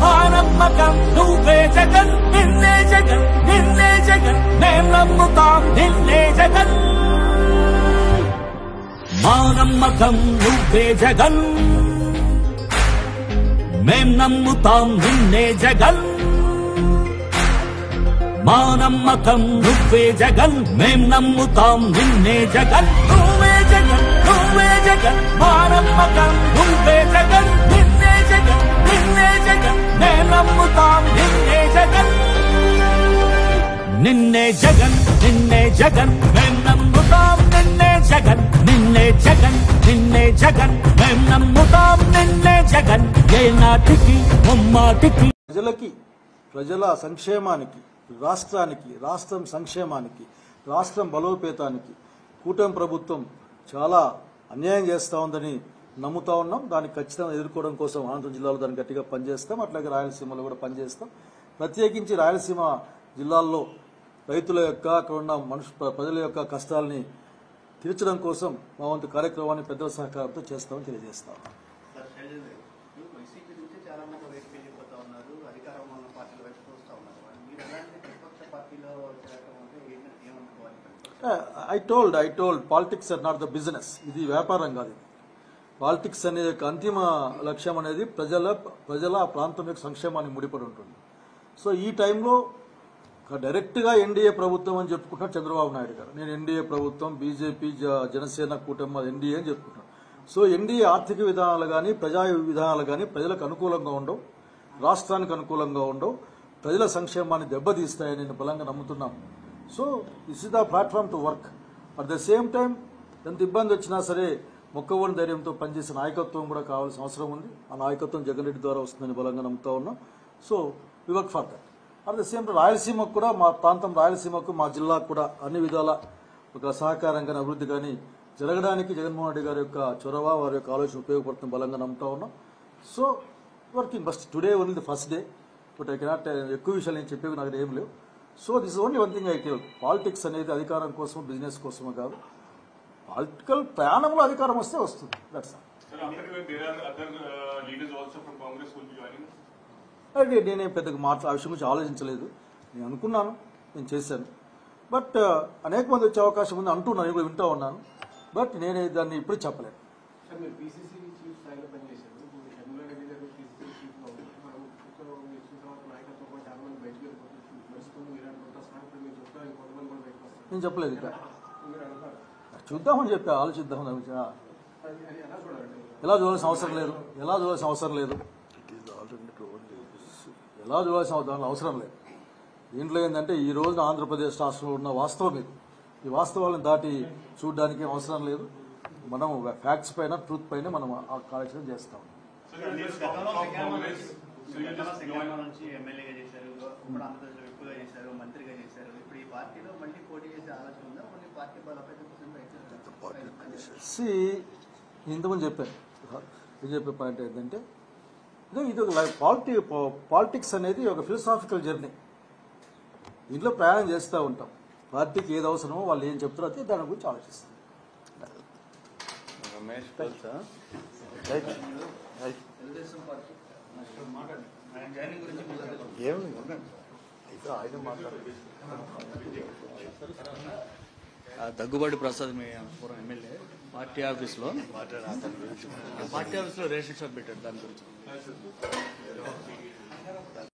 మా నమ్మకం నువ్వే జగన్, నిన్నే జగన్, నిన్నే జగన్, మేం నమ్ముతాం నిన్నే జగన్. మా నమ్మకం నువ్వే జగన్, మేం నమ్ముతాం నిన్నే జగన్. మా నమ్మకం నువ్వే జగన్, మేం నమ్ముతాం నిన్నే జగన్. నువ్వే జగన్, నువ్వే జగన్, మా నమ్మకం నువ్వే జగన్, నిన్నే జగన్, నిన్నే జగన్, మేం నమ్ముతాం నిన్నే జగన్. నిన్నే జగన్, నిన్నే జగన్, మేం నమ్ముతాం నిన్నే జగన్, నిన్నే జగన్, నిన్నే జగన్, మేం నమ్ముతాం నిన్నే జగన్. ఏ నాటికి ముమ్మాటికి ప్రజల సంక్షేమానికి, రాష్ట్రానికి, రాష్ట్రం సంక్షేమానికి, రాష్ట్రం బలోపేతానికి కూటమి ప్రభుత్వం చాలా అన్యాయం చేస్తూ ఉందని నమ్ముతా ఉన్నాం. దాన్ని ఖచ్చితంగా ఎదుర్కోవడం కోసం అనంతపురం జిల్లాలో దాన్ని గట్టిగా పనిచేస్తాం. అట్లాగే రాయలసీమలో కూడా పనిచేస్తాం. ప్రత్యేకించి రాయలసీమ జిల్లాల్లో రైతుల యొక్క, అక్కడ ఉన్న ప్రజల యొక్క కష్టాలని తీర్చడం కోసం మా వంతు కార్యక్రమాన్ని పెద్దల సహకారంతో చేస్తామని తెలియజేస్తాం. I told politics are not the business. ఇది వ్యాపారం కాదు. పాలిటిక్స్ అనే అంతిమ లక్ష్యం అనేది ప్రజల ప్రాంతం యొక్క సంక్షేమానికి ముడిపడి ఉంటుంది. సో ఈ టైంలో డైరెక్ట్గా ఎన్డీఏ ప్రభుత్వం అని చెప్పుకుంటున్నారు చంద్రబాబు నాయుడు గారు. నేను ఎన్డీఏ ప్రభుత్వం, బీజేపీ, జనసేన కూటమి ఎన్డీఏ అని చెప్పుకుంటున్నాను. సో ఎన్డీఏ ఆర్థిక విధానాలు కానీ, ప్రజా విధానాలు కానీ ప్రజలకు అనుకూలంగా ఉండవు, రాష్ట్రానికి అనుకూలంగా ఉండవు, ప్రజల సంక్షేమాన్ని దెబ్బతీస్తాయని నేను బలంగా నమ్ముతున్నాను. So this is the platform to work. At the same time ఎంత ఇబ్బంది వచ్చినా సరే మొక్కవోని ధైర్యంతో పనిచేసే నాయకత్వం కూడా కావాల్సిన అవసరం ఉంది. ఆ నాయకత్వం జగన్ రెడ్డి ద్వారా వస్తుందని బలంగా నమ్ముతా ఉన్నాం. So we work for that. At the same time రాయలసీమకు కూడా, మా ప్రాంతం రాయలసీమకు, మా జిల్లాకు కూడా అన్ని విధాల ఒక సహకారం కానీ, అభివృద్ధి కానీ జరగడానికి జగన్మోహన్ రెడ్డి గారి యొక్క చొరవ, వారి యొక్క ఆలోచన ఉపయోగపడుతుంది బలంగా నమ్ముతా ఉన్నాం. So working bust today only the first day. But I cannot ఎక్కువ విషయాలు నేను చెప్పేవి నాకు ఏం లేవు. So this only one thing I tell. Politics అనేది అధికారం కోసం, బిజినెస్ కోసమే కాదు. పొలిటికల్ ప్రయాణంలో అధికారం వస్తే వస్తుంది. దట్స్ నేనే పెద్దగా ఆ విషయం గురించి ఆలోచించలేదు. నేను అనుకున్నాను, నేను చేశాను. బట్ అనేక మంది వచ్చే అవకాశం ఉంది అంటున్నాను, నేను కూడా వింటూ ఉన్నాను. బట్ నేనే దాన్ని ఇప్పుడు చెప్పలేను. నేను చెప్పలేదు. ఇక్కడ చూద్దామని చెప్పి ఆలోచిద్దామని ఎలా చూడాల్సిన అవసరం లేదు. ఎలా చూడాల్సిన అవసరం లేదు. దీంట్లో ఏంటంటే ఈ రోజున ఆంధ్రప్రదేశ్ రాష్ట్రంలో ఉన్న వాస్తవం ఇది. ఈ వాస్తవాలను దాటి చూడడానికి అవసరం లేదు. మనం ఫ్యాక్ట్స్ పైన, ట్రూత్ పైన మనం ఆ కార్యక్రమం చేస్తాం. ఇంతకుముందు చెప్పాను. ఏం చెప్పే పాయింట్ ఏంటంటే ఇది ఒక పాలిటిక్స్ అనేది ఒక ఫిలసాఫికల్ జర్నీ. ఇంట్లో ప్రయాణం చేస్తూ ఉంటాం. పార్టీకి ఏది అవసరమో వాళ్ళు ఏం చెప్తారో అయితే దాని గురించి ఆలోచిస్తాం. దగ్గుబాటి ప్రసాద్ మీ పూర్వం ఎమ్మెల్యే పార్టీ ఆఫీస్లో రేషన్ షాప్ పెట్టారు. దాని గురించి